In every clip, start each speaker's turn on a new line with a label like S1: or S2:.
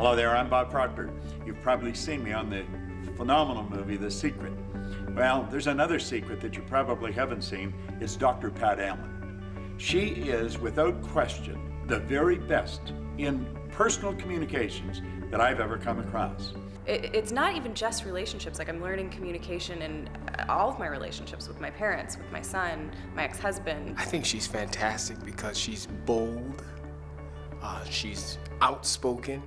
S1: Hello there, I'm Bob Proctor. You've probably seen me on the phenomenal movie, The Secret. Well, there's another secret that you probably haven't seen. It's Dr. Pat Allen. She is, without question, the very best in personal communications that I've ever come across.
S2: It's not even just relationships. Like, I'm learning communication in all of my relationships with my parents, with my son, my ex-husband.
S3: I think she's fantastic because she's bold, she's outspoken,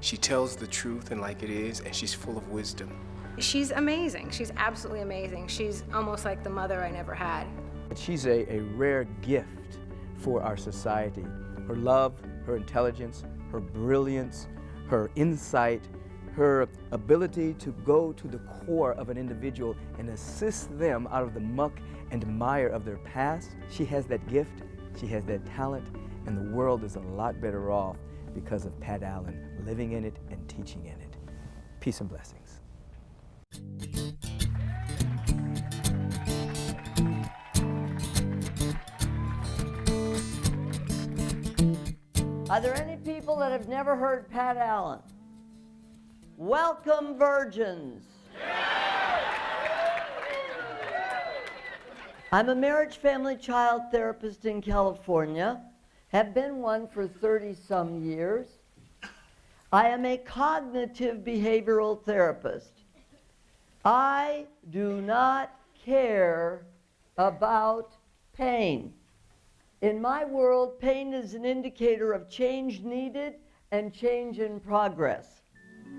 S3: she tells the truth and like it is, and she's full of wisdom.
S4: She's amazing. She's absolutely amazing. She's almost like the mother I never had.
S5: She's a rare gift for our society. Her love, her intelligence, her brilliance, her insight, her ability to go to the core of an individual and assist them out of the muck and mire of their past. She has that gift, she has that talent, and the world is a lot better off because of Pat Allen living in it and teaching in it. Peace and blessings.
S6: Are there any people that have never heard Pat Allen? Welcome, virgins. I'm a marriage, family, child therapist in California, have been one for 30-some years. I am a cognitive behavioral therapist. I do not care about pain. In my world, pain is an indicator of change needed and change in progress.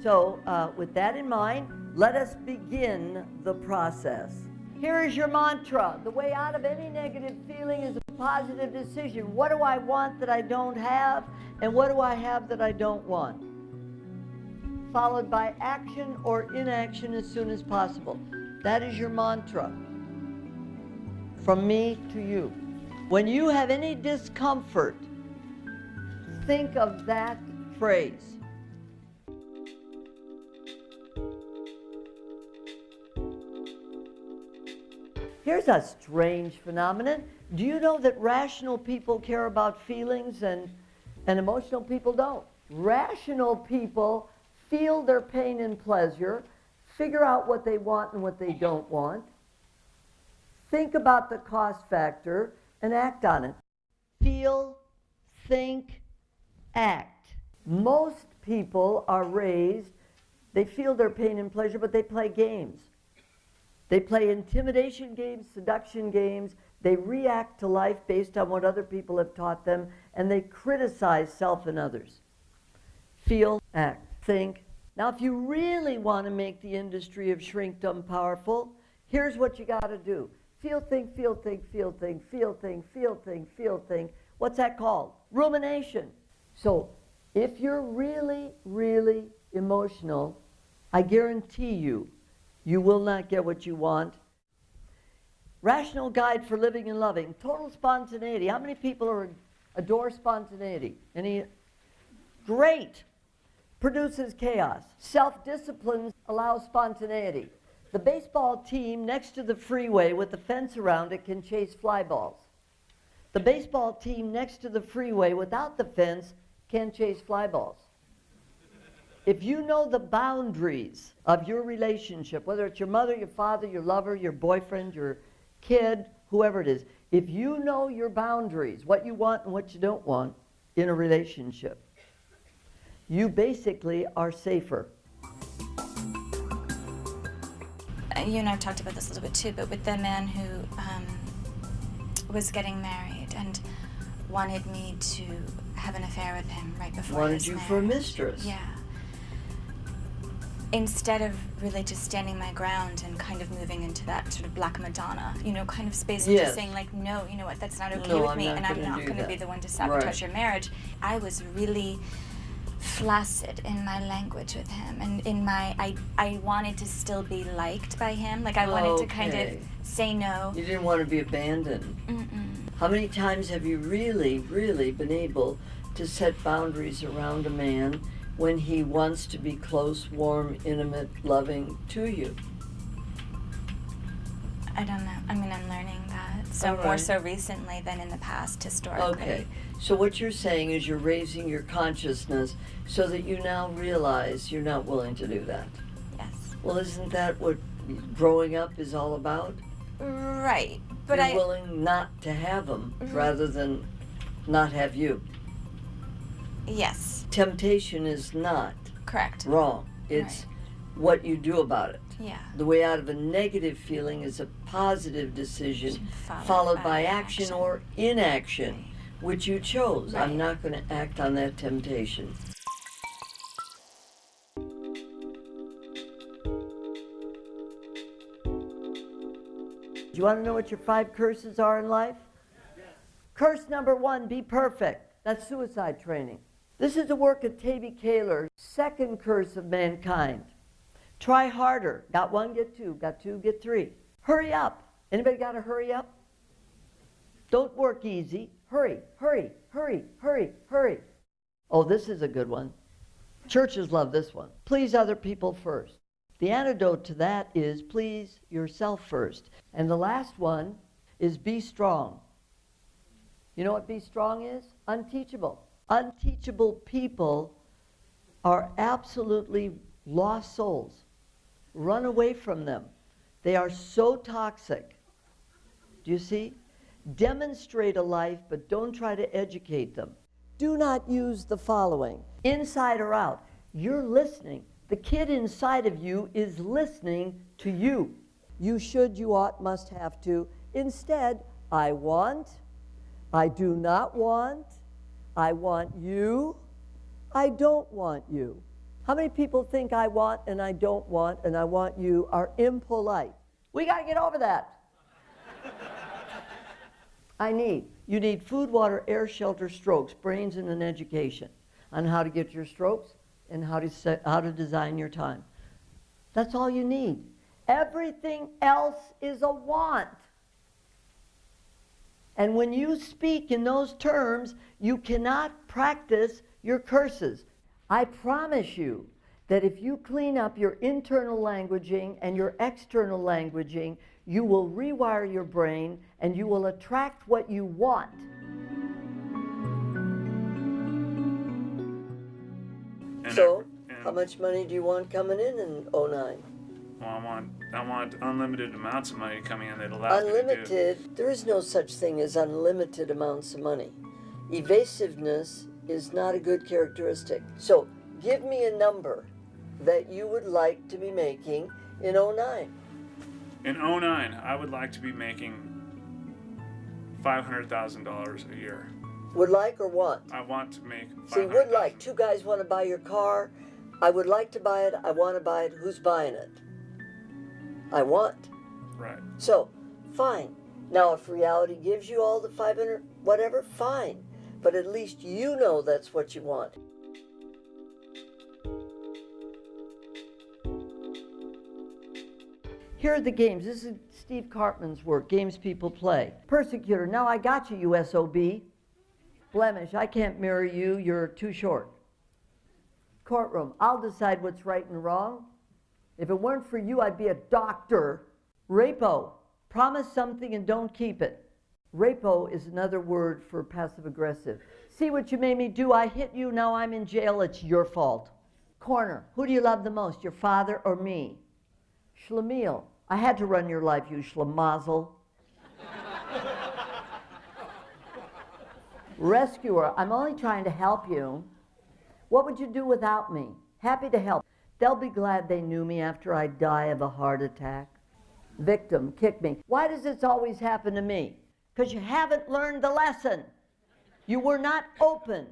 S6: So with that in mind, let us begin the process. Here is your mantra. The way out of any negative feeling is a positive decision. What do I want that I don't have? And what do I have that I don't want? Followed by action or inaction as soon as possible. That is your mantra. From me to you. When you have any discomfort, think of that phrase. Here's a strange phenomenon. Do you know that rational people care about feelings and emotional people don't? Rational people feel their pain and pleasure, figure out what they want and what they don't want, think about the cost factor, and act on it. Feel, think, act. Most people are raised, they feel their pain and pleasure, but they play games. They play intimidation games, seduction games. They react to life based on what other people have taught them, and they criticize self and others. Feel, act, think. Now, if you really want to make the industry of shrinkdom powerful, here's what you got to do. Feel, think, feel, think, feel, think, feel, think, feel, think, feel, think. What's that called? Rumination. So, if you're really, really emotional, I guarantee you, you will not get what you want. Rational Guide for Living and Loving. Total spontaneity. How many people adore spontaneity? Any? Great. Produces chaos. Self-discipline allows spontaneity. The baseball team next to the freeway with the fence around it can chase fly balls. The baseball team next to the freeway without the fence can chase fly balls. If you know the boundaries of your relationship, whether it's your mother, your father, your lover, your boyfriend, your kid, whoever it is, if you know your boundaries, what you want and what you don't want in a relationship, you basically are safer.
S7: You and I have talked about this a little bit too, but with the man who was getting married and wanted me to have an affair with him right before
S6: Wanted
S7: his
S6: you
S7: marriage.
S6: for a mistress.
S7: Yeah. Instead of really just standing my ground and kind of moving into that sort of Black Madonna, kind of space and just saying like, no, you know what, that's not okay with me, and I'm not going to be the one to sabotage your marriage. I was really flaccid in my language with him, and in my, I wanted to still be liked by him. Like, I wanted to kind of say no.
S6: You didn't want to be abandoned. How many times have you really, really been able to set boundaries around a man when he wants to be close, warm, intimate, loving to you?
S7: I don't know. I mean, I'm learning that. So more so recently than in the past, historically.
S6: Okay. So what you're saying is you're raising your consciousness so that you now realize you're not willing to do that.
S7: Yes.
S6: Well, isn't that what growing up is all about?
S7: Right. But
S6: you're willing not to have them rather than not have you.
S7: Yes.
S6: Temptation is not
S7: correct.
S6: Wrong. It's what you do about it.
S7: Yeah.
S6: The way out of a negative feeling is a positive decision followed by action or inaction, which you chose. I'm not going to act on that temptation. Do you want to know what your 5 curses are in life? Yes. Curse number 1, be perfect. That's suicide training. This is the work of Tabby Kaler's second curse of mankind. Try harder. Got 1, get 2. Got 2, get 3. Hurry up. Anybody got to hurry up? Don't work easy. Hurry, hurry, hurry, hurry, hurry. Oh, this is a good one. Churches love this one. Please other people first. The antidote to that is please yourself first. And the last one is be strong. You know what be strong is? Unteachable. Unteachable people are absolutely lost souls. Run away from them. They are so toxic. Do you see? Demonstrate a life, but don't try to educate them. Do not use the following. Inside or out. You're listening. The kid inside of you is listening to you. You should, you ought, must have to. Instead, I want, I do not want, I want you, I don't want you. How many people think I want and I don't want and I want you are impolite? We got to get over that. You need food, water, air, shelter, strokes, brains, and an education on how to get your strokes and how to design your time. That's all you need. Everything else is a want. And when you speak in those terms, you cannot practice your curses. I promise you that if you clean up your internal languaging and your external languaging, you will rewire your brain and you will attract what you want. So, how much money do you want coming in 09?
S8: Well, I want unlimited amounts of money coming in that allows me to do.
S6: Unlimited, there is no such thing as unlimited amounts of money. Evasiveness is not a good characteristic. So, give me a number that you would like to be making in 09.
S8: In 09, I would like to be making $500,000 a year.
S6: Would like or want?
S8: I want to make $500,000.
S6: See, would like. 2 guys want to buy your car. I would like to buy it. I want to buy it. Who's buying it? I want.
S8: Right.
S6: So, fine. Now, if reality gives you all the 500, whatever, fine. But at least you know that's what you want. Here are the games. This is Steve Cartman's work, games people play. Persecutor, now I got you, you SOB. Blemish, I can't marry you, you're too short. Courtroom, I'll decide what's right and wrong. If it weren't for you, I'd be a doctor. Rapo, promise something and don't keep it. Rapo is another word for passive-aggressive. See what you made me do, I hit you, now I'm in jail, it's your fault. Corner, who do you love the most, your father or me? Schlemiel, I had to run your life, you schlemazel. Rescuer, I'm only trying to help you. What would you do without me? Happy to help. They'll be glad they knew me after I die of a heart attack. Victim, kick me. Why does this always happen to me? Because you haven't learned the lesson. You were not open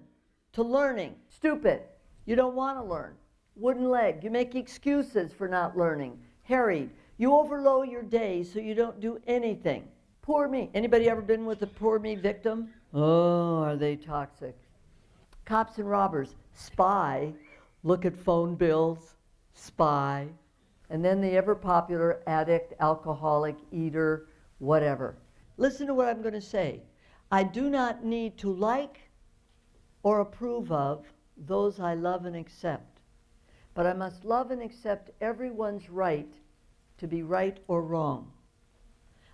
S6: to learning. Stupid, you don't want to learn. Wooden leg, you make excuses for not learning. Harried, you overload your day so you don't do anything. Poor me. Anybody ever been with a poor me victim? Oh, are they toxic? Cops and robbers. Spy. Look at phone bills. Spy. And then the ever popular addict, alcoholic, eater, whatever. Listen to what I'm going to say. I do not need to like or approve of those I love and accept. But I must love and accept everyone's right to be right or wrong.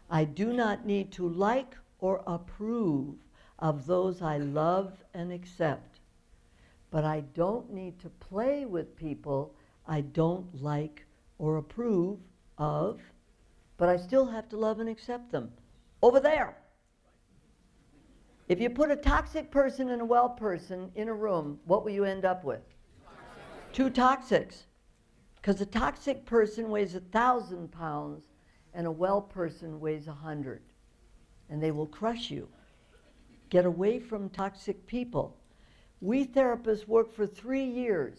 S6: I do not need to like or approve of those I love and accept. But I don't need to play with people I don't like or approve of, but I still have to love and accept them. Over there. If you put a toxic person and a well person in a room, what will you end up with? Two toxics. Because a toxic person weighs 1,000 pounds and a well person weighs 100. And they will crush you. Get away from toxic people. We therapists work for 3 years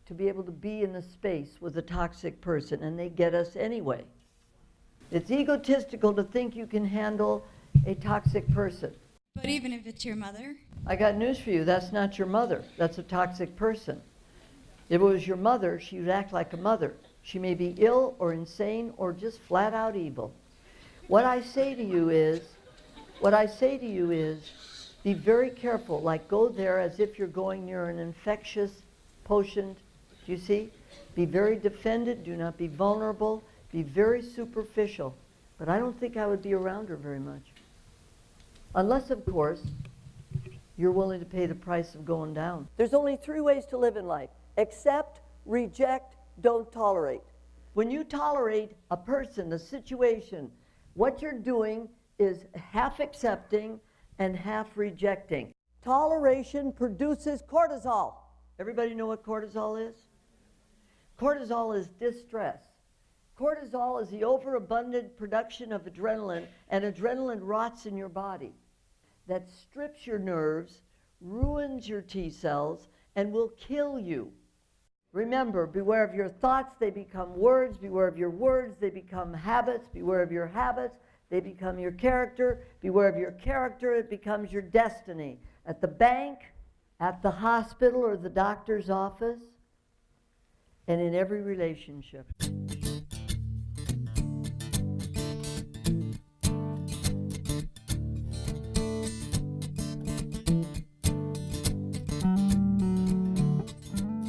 S6: to be able to be in a space with a toxic person, and they get us anyway. It's egotistical to think you can handle a toxic person.
S9: But even if it's your mother?
S6: I got news for you. That's not your mother. That's a toxic person. If it was your mother, she would act like a mother. She may be ill or insane or just flat out evil. What I say to you is, be very careful. Like, go there as if you're going near an infectious patient. Do you see? Be very defended. Do not be vulnerable. Be very superficial. But I don't think I would be around her very much. Unless, of course, you're willing to pay the price of going down. There's only 3 ways to live in life. Accept, reject, don't tolerate. When you tolerate a person, a situation, what you're doing is half accepting and half rejecting. Toleration produces cortisol. Everybody know what cortisol is? Cortisol is distress. Cortisol is the overabundant production of adrenaline, and adrenaline rots in your body. That strips your nerves, ruins your T cells, and will kill you. Remember, beware of your thoughts, they become words. Beware of your words, they become habits. Beware of your habits, they become your character. Beware of your character, it becomes your destiny. At the bank, at the hospital or the doctor's office, and in every relationship.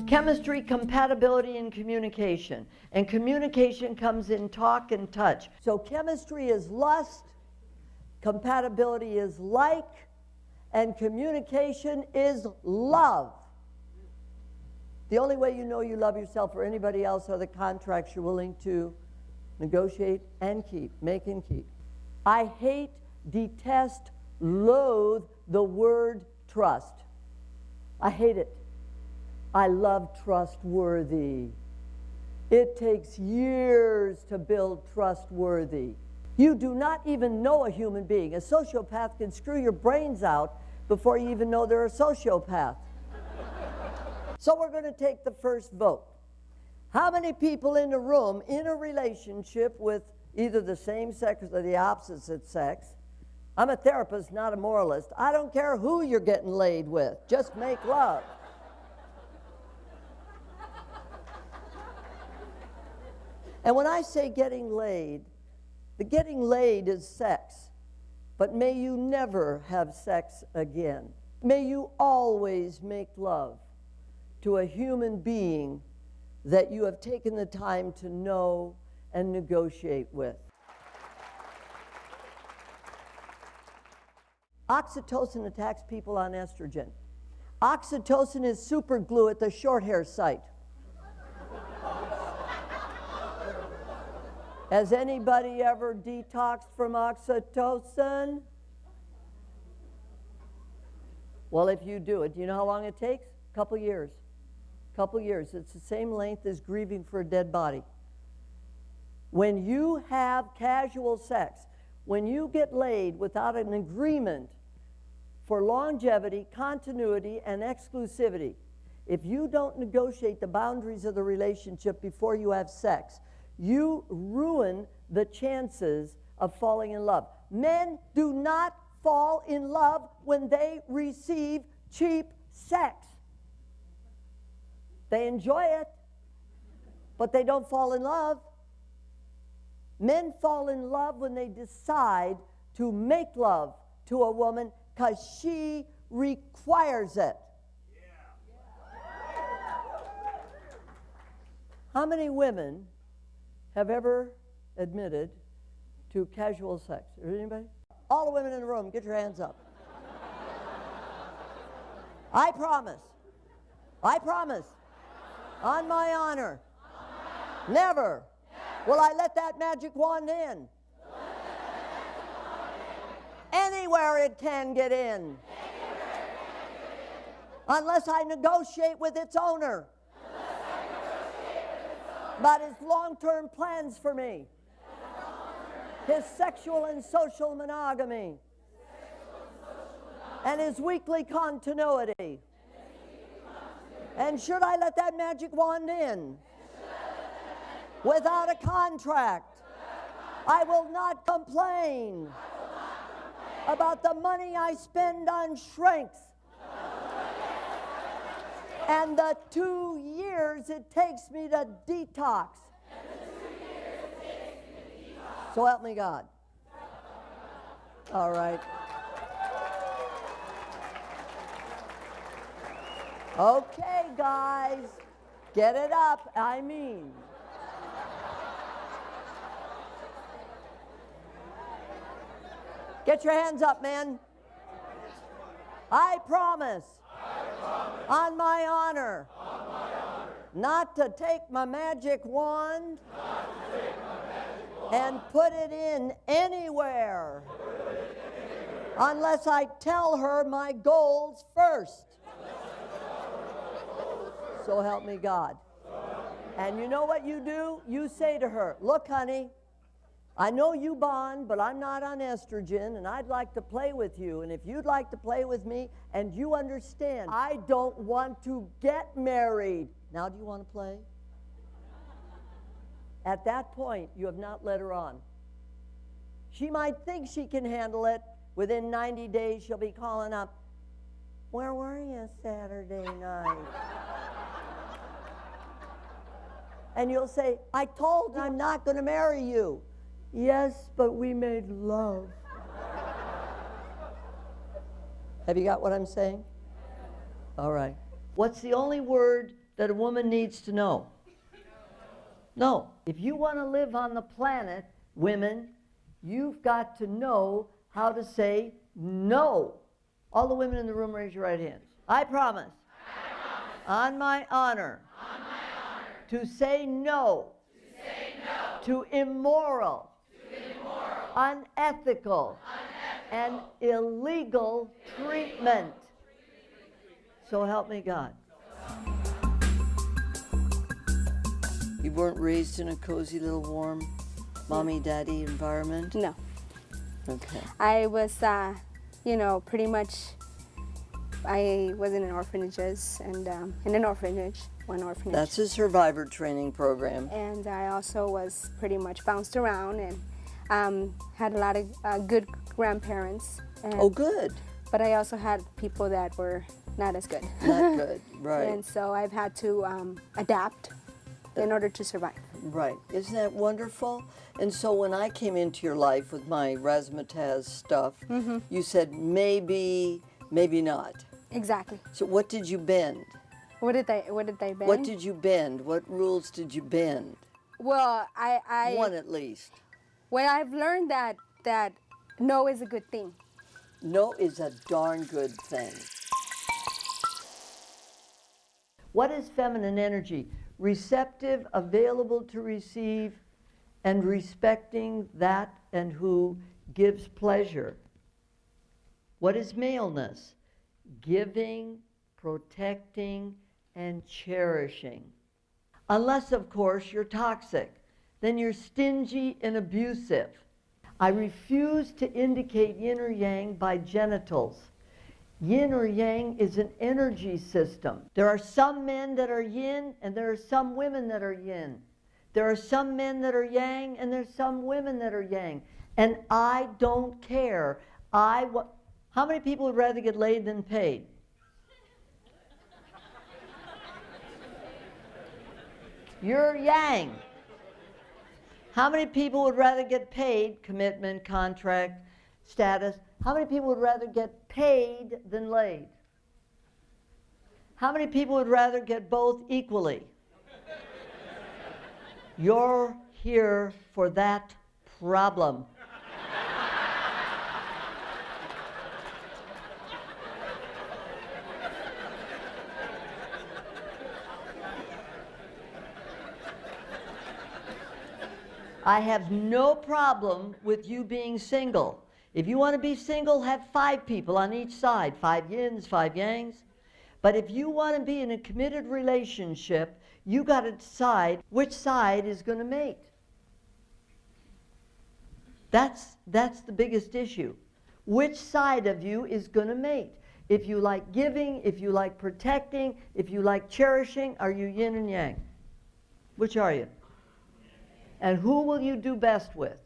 S6: Chemistry, compatibility, and communication. And communication comes in talk and touch. So chemistry is lust, compatibility is like, and communication is love. The only way you know you love yourself or anybody else are the contracts you're willing to negotiate and keep, make and keep. I hate, detest, loathe the word trust. I hate it. I love trustworthy. It takes years to build trustworthy. You do not even know a human being. A sociopath can screw your brains out before you even know they're a sociopath. So we're going to take the first vote. How many people in the room in a relationship with either the same sex or the opposite sex? I'm a therapist, not a moralist. I don't care who you're getting laid with. Just make love. And when I say getting laid, the getting laid is sex. But may you never have sex again. May you always make love to a human being that you have taken the time to know and negotiate with. Oxytocin attacks people on estrogen. Oxytocin is super glue at the short hair site. Has anybody ever detoxed from oxytocin? Well, if you do it, do you know how long it takes? A couple years. Couple years. It's the same length as grieving for a dead body. When you have casual sex, when you get laid without an agreement for longevity, continuity, and exclusivity, if you don't negotiate the boundaries of the relationship before you have sex, you ruin the chances of falling in love. Men do not fall in love when they receive cheap sex. They enjoy it, but they don't fall in love. Men fall in love when they decide to make love to a woman because she requires it. How many women have ever admitted to casual sex? Is there anybody? All the women in the room, get your hands up. I promise, on my honor, never will I let that magic wand in. Anywhere it can get in. Unless I negotiate with its owner about his long-term plans for me, his sexual and social monogamy, and his weekly continuity. And should I let that magic wand in without a contract, I will not complain about the money I spend on shrinks and the 2 years it takes me to detox. So help me God. All right. Okay, guys, get it up. I mean. Get your hands up, men. I promise, on my honor, not to take my magic wand and put it in anywhere unless I tell her my goals first. So help me God. And you know what you do? You say to her, look, honey, I know you bond, but I'm not on estrogen, and I'd like to play with you. And if you'd like to play with me, and you understand, I don't want to get married. Now, do you want to play? At that point, you have not led her on. She might think she can handle it. Within 90 days, she'll be calling up, where were you Saturday night? And you'll say, I told you I'm not going to marry you. Yes, but we made love. Have you got what I'm saying? All right. What's the only word that a woman needs to know? No. If you want to live on the planet, women, you've got to know how to say no. All the women in the room, raise your right hands. I promise. On my honor. To say no. To immoral. Unethical. And illegal treatment. So help me God. You weren't raised in a cozy little warm mommy daddy environment?
S4: No.
S6: Okay.
S4: I was, pretty much, I was in orphanages and one orphanage.
S6: That's a survivor training program.
S4: And I also was pretty much bounced around and had a lot of good grandparents. And,
S6: Oh, good.
S4: But I also had people that were not as good.
S6: Not good, right.
S4: And so I've had to adapt in order to survive.
S6: Right. Isn't that wonderful? And so when I came into your life with my razzmatazz stuff, you said maybe, maybe not.
S4: Exactly.
S6: So what did you bend?
S4: What did I bend?
S6: What did you bend? What rules did you bend?
S4: Well, I
S6: One at least.
S4: Well, I've learned that no is a good thing.
S6: No is a darn good thing. What is feminine energy? Receptive, available to receive, and respecting that and who gives pleasure. What is maleness? Giving, protecting, and cherishing. Unless, of course, you're toxic. Then you're stingy and abusive. I refuse to indicate yin or yang by genitals. Yin or yang is an energy system. There are some men that are yin and there are some women that are yin. There are some men that are yang and there's some women that are yang. And I don't care. How many people would rather get laid than paid? You're yang. How many people would rather get paid, commitment, contract, status? How many people would rather get paid than laid? How many people would rather get both equally? You're here for that problem. I have no problem with you being single. If you want to be single, have 5 people on each side, 5 yins, 5 yangs. But if you want to be in a committed relationship, you got to decide which side is going to mate. That's the biggest issue. Which side of you is going to mate? If you like giving, if you like protecting, if you like cherishing, are you yin and yang? Which are you? And who will you do best with?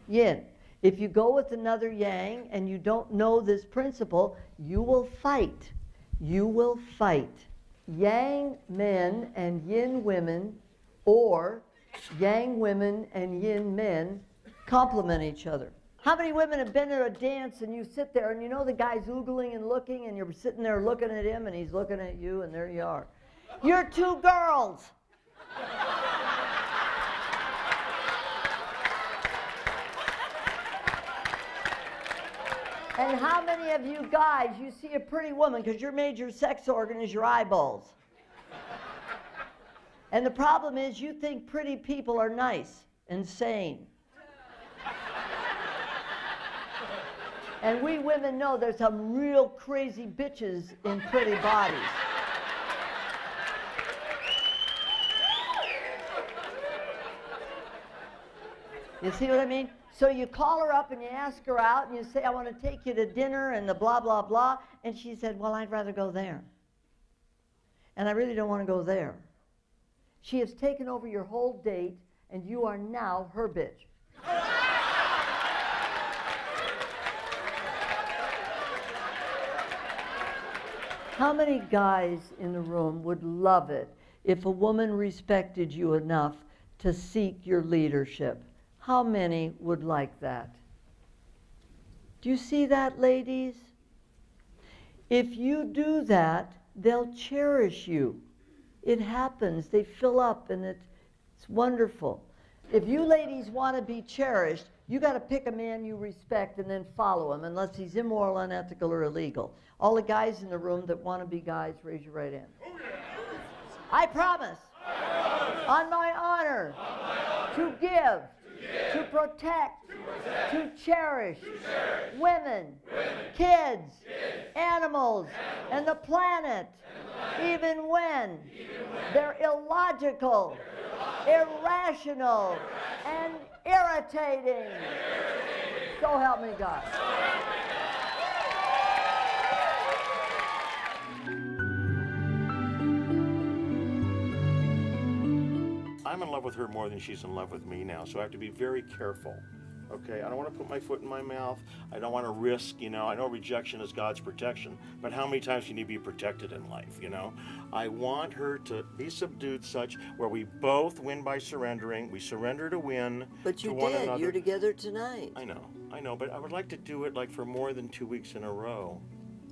S6: Yin. If you go with another yang and you don't know this principle, you will fight. You will fight. Yang men and yin women, or yang women and yin men, complement each other. How many women have been at a dance and you sit there and you know the guy's oogling and looking and you're sitting there looking at him and he's looking at you and there you are. You're 2 girls. And how many of you guys, you see a pretty woman because your major sex organ is your eyeballs. And the problem is you think pretty people are nice and sane. And we women know there's some real crazy bitches in pretty bodies. You see what I mean? So you call her up and you ask her out and you say, I want to take you to dinner and the blah, blah, blah. And she said, well, I'd rather go there. And I really don't want to go there. She has taken over your whole date and you are now her bitch. How many guys in the room would love it if a woman respected you enough to seek your leadership? How many would like that? Do you see that, ladies? If you do that, they'll cherish you. It happens. They fill up, and it's wonderful. If you ladies want to be cherished, you got to pick a man you respect and then follow him, unless he's immoral, unethical, or illegal. All the guys in the room that want to be guys, raise your right hand. I promise, on my honor, to give, to protect, to cherish women, kids, animals, and the planet, even when they're illogical, irrational, and irritating. So help me God.
S10: I'm in love with her more than she's in love with me now, so I have to be very careful. Okay, I don't want to put my foot in my mouth. I don't want to risk, I know rejection is God's protection, but how many times do you need to be protected in life, I want her to be subdued such where we both win by surrendering. We surrender to win.
S11: But you
S10: to one
S11: did.
S10: another.
S11: You're together tonight.
S10: I know, but I would like to do it like for more than 2 weeks in a row.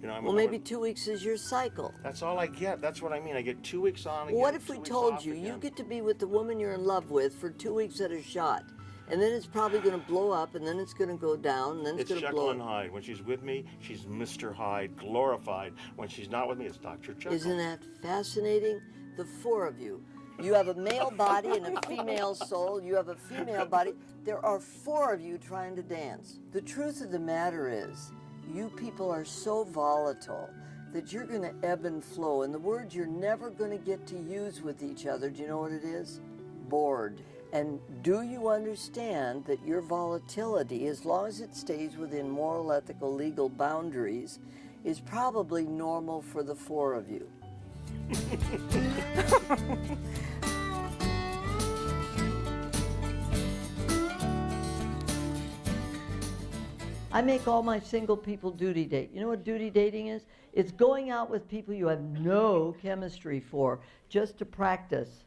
S11: Well, maybe 2 weeks is your cycle.
S10: That's all I get. That's what I mean. I get 2 weeks on again.
S11: Well, what if we told you, you get to be with the woman you're in love with for 2 weeks at a shot? And then it's probably going to blow up, and then it's going to go down, and then it's going to blow up.
S10: It's Jekyll and Hyde. When she's with me, she's Mr. Hyde, glorified. When she's not with me, it's Dr. Jekyll.
S11: Isn't that fascinating? The 4 of you. You have a male body and a female soul. You have a female body. There are 4 of you trying to dance. The truth of the matter is, you people are so volatile that you're going to ebb and flow. And the word you're never going to get to use with each other, do you know what it is? Bored. And do you understand that your volatility, as long as it stays within moral, ethical, legal boundaries, is probably normal for the 4 of you?
S6: I make all my single people duty date. You know what duty dating is? It's going out with people you have no chemistry for, just to practice.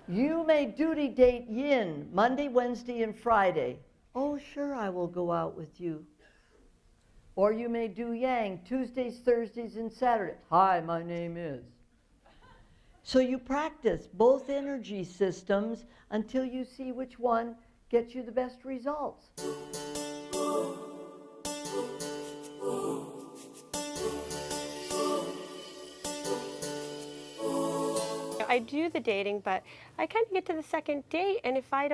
S6: You may duty date yin Monday, Wednesday, and Friday. Oh, sure, I will go out with you. Or you may do yang Tuesdays, Thursdays, and Saturdays. Hi, my name is. So you practice both energy systems until you see which one gets you the best results.
S12: I do the dating, but I kind of get to the second date, and if I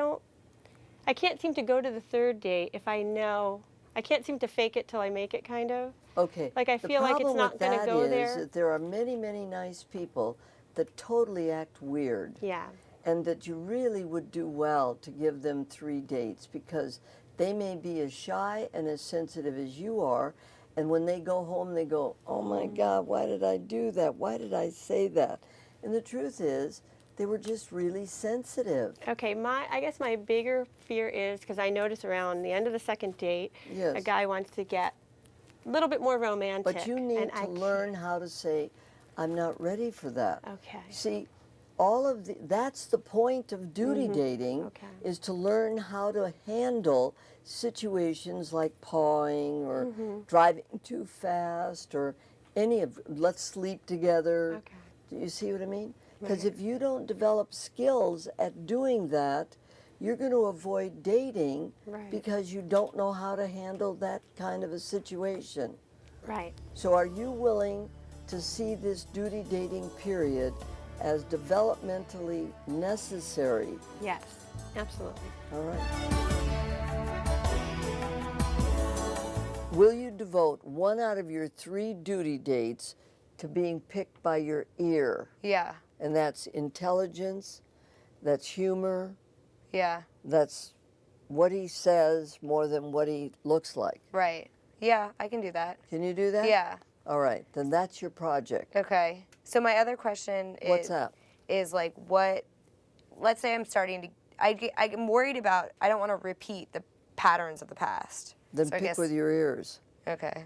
S12: can't seem to go to the third date if I know, I can't seem to fake it till I make it, kind of.
S11: Okay.
S12: Like I feel like it's not going to go
S11: The problem with that
S12: there.
S11: is that there are many, many nice people that totally act weird.
S12: Yeah.
S11: And that you really would do well to give them 3 dates, because they may be as shy and as sensitive as you are, and when they go home they go, oh my God, why did I do that? Why did I say that? And the truth is, they were just really sensitive.
S12: Okay, I guess my bigger fear is, because I notice around the end of the second date,
S11: Yes.
S12: a guy wants to get a little bit more romantic.
S11: But you need to learn how to say, I'm not ready for that.
S12: Okay.
S11: See, that's the point of duty dating, is to learn how to handle situations like pawing or driving too fast or let's sleep together.
S12: Okay.
S11: Do you see what I mean?
S12: Right.
S11: Because if you don't develop skills at doing that, you're going to avoid dating because you don't know how to handle that kind of a situation.
S12: Right.
S11: So are you willing to see this duty dating period as developmentally necessary?
S12: Yes, absolutely.
S11: All right. Will you devote 1 out of your 3 duty dates to being picked by your ear?
S13: Yeah.
S11: And that's intelligence, that's humor,
S13: Yeah.
S11: that's what he says more than what he looks like.
S13: Right. Yeah, I can do that.
S11: Can you do that?
S13: Yeah.
S11: All right, then that's your project.
S13: Okay. So my other question is,
S11: What's that?
S13: Is like let's say I'm starting to, I'm worried about, I don't want to repeat the patterns of the past.
S11: Then
S13: So I
S11: pick
S13: guess-
S11: with your ears.
S13: Okay.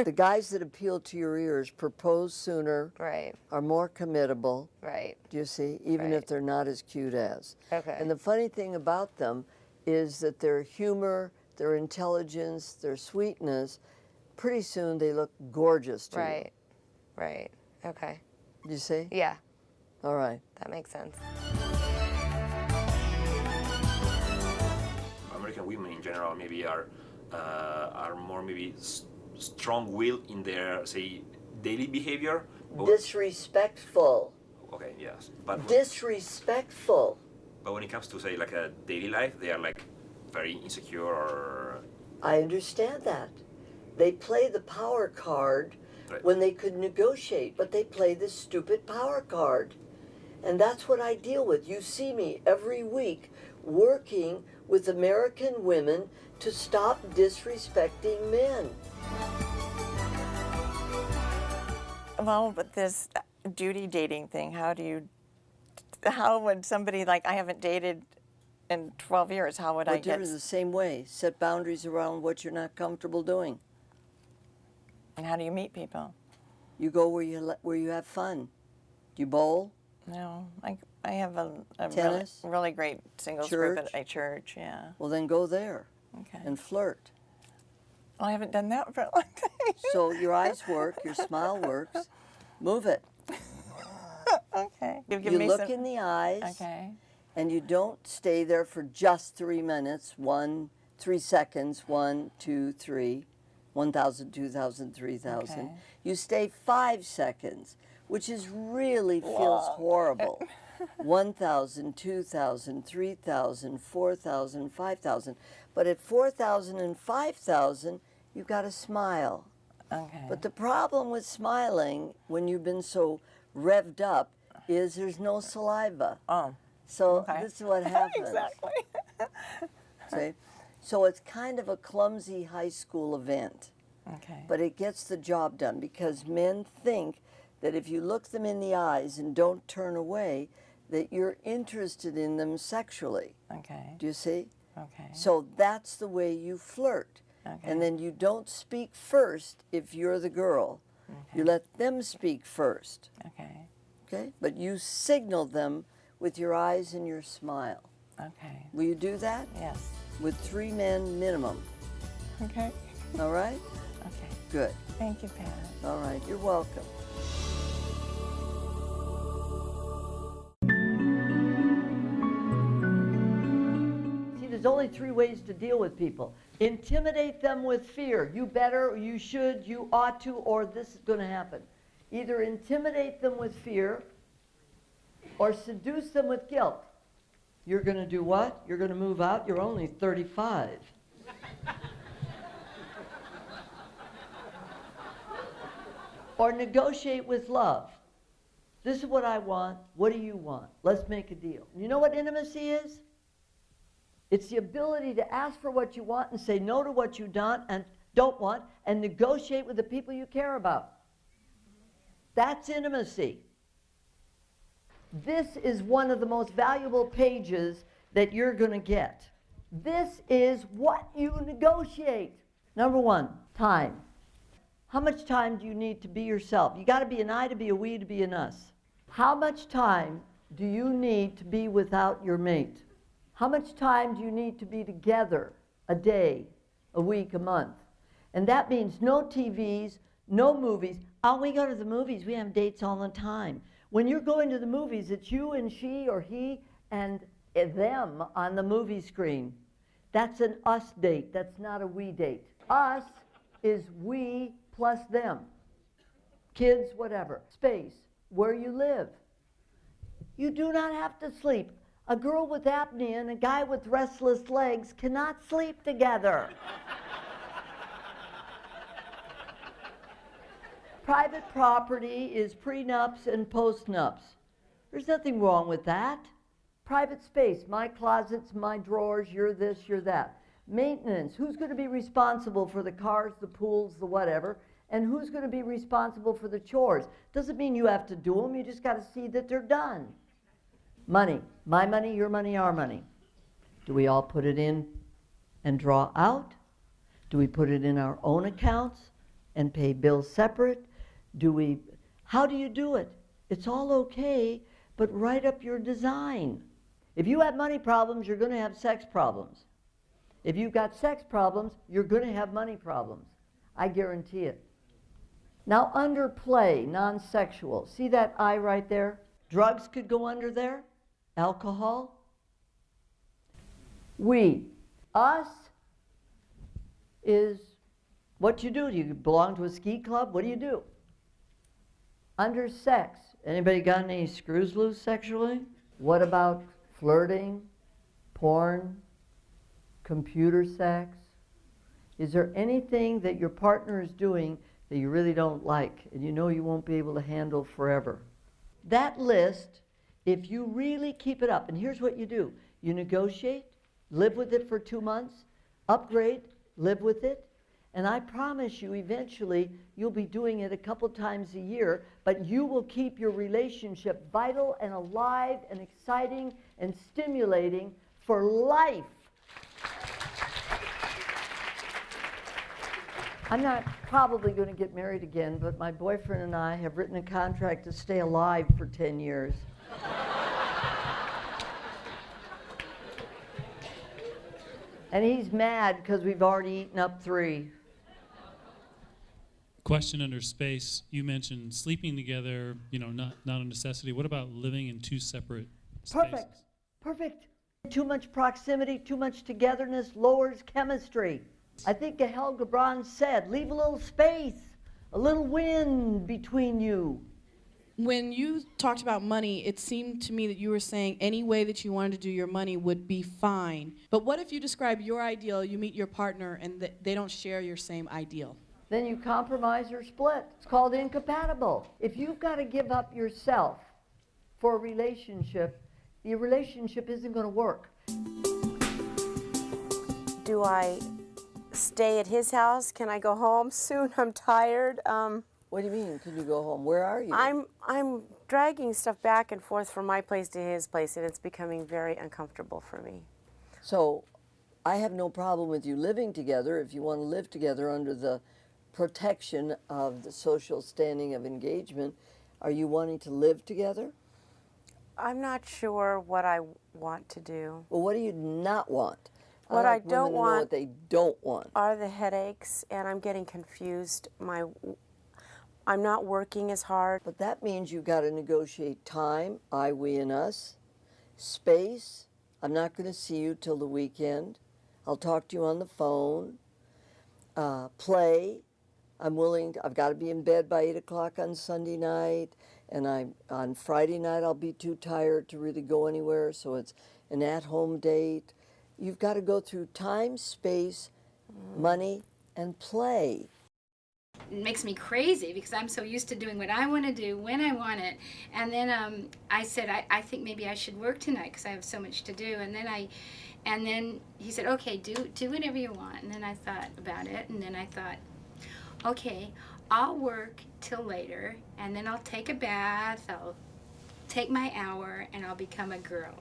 S11: The guys that appeal to your ears propose sooner,
S13: Right.
S11: are more committable.
S13: Right.
S11: Do you see? Even if they're not as cute as.
S13: Okay.
S11: And the funny thing about them is that their humor, their intelligence, their sweetness, pretty soon they look gorgeous to you.
S13: Right. Right. Okay.
S11: You see?
S13: Yeah.
S11: All right.
S13: That makes sense.
S14: American women in general maybe are more maybe strong-willed in their, say, daily behavior.
S11: Disrespectful.
S14: Okay, yes, but
S11: Disrespectful.
S14: but when it comes to, say, like a daily life, they are like very insecure or.
S11: I understand that. They play the power card when they could negotiate, but they play this stupid power card. And that's what I deal with. You see me every week working with American women to stop disrespecting men.
S15: Well, with this duty dating thing, how would somebody, like, I haven't dated in 12 years, how would I get?
S11: The same way. Set boundaries around what you're not comfortable doing.
S15: And how do you meet people?
S11: You go where you have fun. Do you bowl?
S15: No, I have a
S11: Tennis?
S15: really great singles group at a church, yeah.
S11: Well, then go there.
S15: Okay.
S11: And flirt.
S15: Well, I haven't done that for a long time.
S11: So your eyes work, your smile works. Move it.
S15: Okay.
S11: You look in the eyes.
S15: Okay.
S11: And you don't stay there for just 3 minutes. 3 seconds. 1, 2, 3. 1,000, 2,000, 3,000.
S15: Okay.
S11: You stay 5 seconds, which really feels horrible. 1,000, 2,000, 3,000, 4,000, 5,000. But at 4,000 and 5,000, you've got to smile.
S15: Okay.
S11: But the problem with smiling, when you've been so revved up, is there's no saliva.
S15: Oh.
S11: So this is what happens.
S15: Exactly.
S11: See? So it's kind of a clumsy high school event.
S15: Okay.
S11: But it gets the job done because men think that if you look them in the eyes and don't turn away, that you're interested in them sexually.
S15: Okay.
S11: Do you see?
S15: Okay.
S11: So that's the way you flirt.
S15: Okay.
S11: And then you don't speak first if you're the girl.
S15: Okay.
S11: You let them speak first.
S15: Okay.
S11: Okay? But you signal them with your eyes and your smile.
S15: Okay.
S11: Will you do that?
S15: Yes.
S11: With 3 men minimum.
S15: Okay.
S11: All right?
S15: Okay.
S11: Good.
S15: Thank you, Pat.
S11: All right. You're welcome.
S6: See, there's only 3 ways to deal with people. Intimidate them with fear. You better, you should, you ought to, or this is going to happen. Either intimidate them with fear, Or seduce them with guilt. You're going to do what? You're going to move out? You're only 35. Or negotiate with love. This is what I want. What do you want? Let's make a deal. You know what intimacy is? It's the ability to ask for what you want and say no to what you don't want and negotiate with the people you care about. That's intimacy. This is one of the most valuable pages that you're going to get. This is what you negotiate. Number one, time. How much time do you need to be yourself? You got to be an I to be a we to be an us. How much time do you need to be without your mate? How much time do you need to be together? A day, a week, a month? And that means no TVs, no movies. Oh, we go to the movies. We have dates all the time. When you're going to the movies, it's you and she or he and them on the movie screen. That's an us date. That's not a we date. Us is we plus them. Kids, whatever. Space, where you live. You do not have to sleep. A girl with apnea and a guy with restless legs cannot sleep together. Private property is prenups and postnups. There's nothing wrong with that. Private space, my closets, my drawers, you're this, you're that. Maintenance, who's going to be responsible for the cars, the pools, the whatever, and who's going to be responsible for the chores? Doesn't mean you have to do them, you just got to see that they're done. Money, my money, your money, our money. Do we all put it in and draw out? Do we put it in our own accounts and pay bills separate? How do you do it? It's all okay, but write up your design. If you have money problems, you're going to have sex problems. If you've got sex problems, you're going to have money problems. I guarantee it. Now, underplay, non-sexual. See that I right there? Drugs could go under there. Alcohol. We. Us is what you do. Do you belong to a ski club? What do you do? Under sex. Anybody got any screws loose sexually? What about flirting, porn, computer sex? Is there anything that your partner is doing that you really don't like and you know you won't be able to handle forever? That list, if you really keep it up, and here's what you do. You negotiate, live with it for 2 months, upgrade, live with it, and I promise you eventually you'll be doing it a couple times a year, but you will keep your relationship vital and alive and exciting and stimulating for life. I'm not probably going to get married again, but my boyfriend and I have written a contract to stay alive for 10 years. And he's mad because we've already eaten up 3.
S16: Question under space. You mentioned sleeping together, not a necessity. What about living in 2 separate spaces?
S6: Perfect. Too much proximity, too much togetherness lowers chemistry. I think Gahel Gibran said, leave a little space, a little wind between you.
S17: When you talked about money, it seemed to me that you were saying any way that you wanted to do your money would be fine. But what if you describe your ideal, you meet your partner, and they don't share your same ideal?
S6: Then you compromise or split. It's called incompatible. If you've got to give up yourself for a relationship, the relationship isn't going to work.
S18: Do I stay at his house? Can I go home soon? I'm tired.
S11: What do you mean, can you go home? Where are you?
S18: I'm dragging stuff back and forth from my place to his place, and it's becoming very uncomfortable for me.
S11: So I have no problem with you living together if you want to live together under the protection of the social standing of engagement. Are you wanting to live together?
S18: I'm not sure what I want to do.
S11: Well, what do you not want?
S18: What I don't want,
S11: what they don't want
S18: are the headaches, and I'm getting confused. I'm not working as hard.
S11: But that means you've got to negotiate time, I, we, and us, space. I'm not going to see you till the weekend. I'll talk to you on the phone. Play. I've got to be in bed by 8 o'clock on Sunday night, And on Friday night, I'll be too tired to really go anywhere, so it's an at-home date. You've got to go through time, space, money, and play.
S19: It makes me crazy because I'm so used to doing what I want to do when I want it. And then I said, I think maybe I should work tonight because I have so much to do. And then he said, okay, do whatever you want. And then I thought about it, and then I thought, okay, I'll work till later, and then I'll take a bath, I'll take my hour, and I'll become a girl.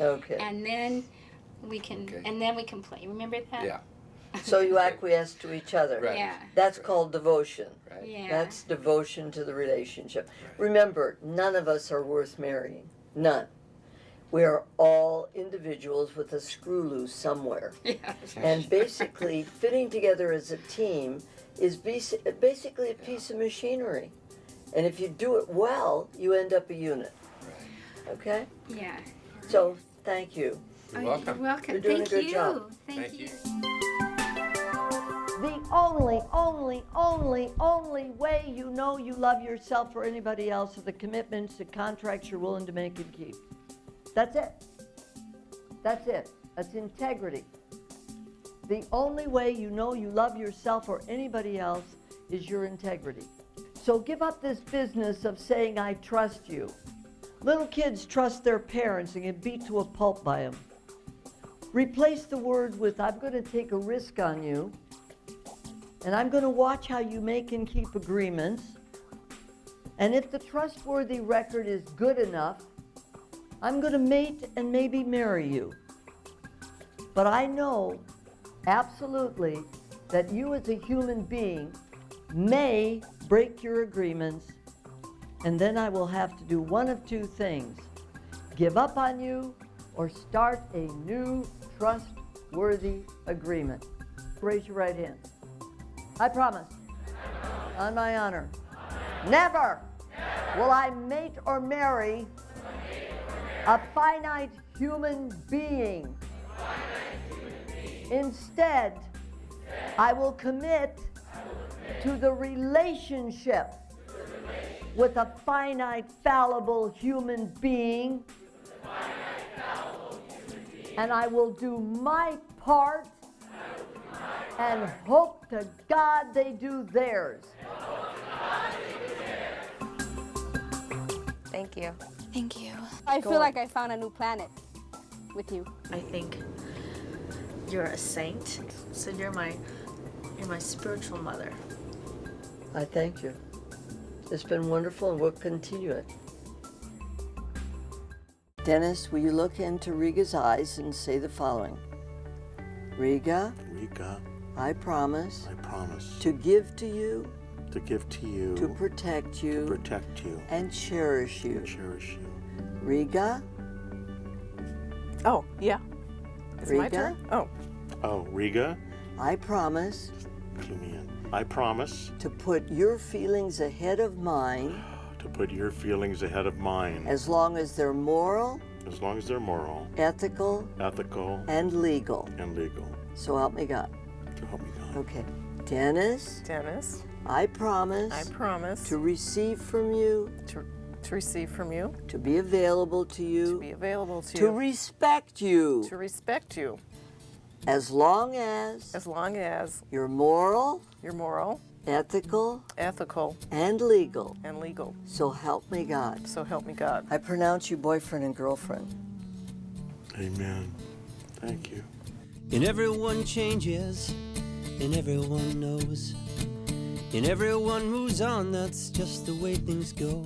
S11: Okay.
S19: And then we can play. Remember that?
S11: Yeah. So you acquiesce to each other.
S19: Right. Yeah.
S11: That's called devotion.
S19: Right. Yeah.
S11: That's devotion to the relationship. Right. Remember, none of us are worth marrying. None. We are all individuals with a screw loose somewhere.
S19: Yeah.
S11: And basically, fitting together as a team is basically a piece of machinery. And if you do it well, you end up a unit. Right. Okay?
S19: Yeah.
S11: So, thank you.
S19: You're welcome. You're welcome.
S11: You're doing
S19: Thank
S11: a good
S19: you.
S11: job.
S19: Thank you.
S6: The only way you know you love yourself or anybody else are the commitments, the contracts you're willing to make and keep. That's it. That's it. That's integrity. The only way you know you love yourself or anybody else is your integrity. So give up this business of saying, I trust you. Little kids trust their parents and get beat to a pulp by them. Replace the word with, I'm going to take a risk on you, and I'm going to watch how you make and keep agreements. And if the trustworthy record is good enough, I'm going to mate and maybe marry you. But I know absolutely that you as a human being may break your agreements, and then I will have to do one of two things: give up on you or start a new trustworthy agreement. Raise your right hand. I promise, on my honor, never will I mate or marry a finite human being. Instead, I will commit to the relationship with a finite, fallible human being, and I will do my part and hope to God they do theirs.
S13: Thank you.
S7: Thank you.
S4: I feel like I found a new planet with you.
S20: I think you're a saint, so you're my spiritual mother.
S11: I thank you. It's been wonderful, and we'll continue it. Dennis, will you look into Riga's eyes and say the following? Riga, I promise to give to you, to protect you, and cherish you. Riga?
S15: Oh, yeah. It's my
S11: Riga?
S15: turn?
S10: Oh, Riga,
S11: I promise
S10: clue me in. I promise
S11: to put your feelings ahead of mine
S10: to put your feelings ahead of mine
S11: as long as they're moral,
S10: ethical,
S11: and legal.
S10: and legal.
S11: So help me God.
S10: So help me God.
S11: Okay. Dennis, I promise to receive from you,
S15: to receive from you,
S11: to be available to you, to respect you, as long as you're moral, ethical, and legal. So help me God. I pronounce you boyfriend and girlfriend.
S10: Amen. Thank you.
S21: And everyone changes, and everyone knows, and everyone moves on, that's just the way things go.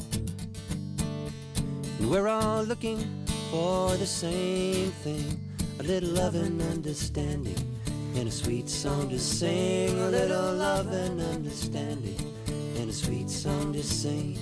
S21: And we're all looking for the same thing, a little love and understanding, and a sweet song to sing, a little love and understanding, and a sweet song to sing.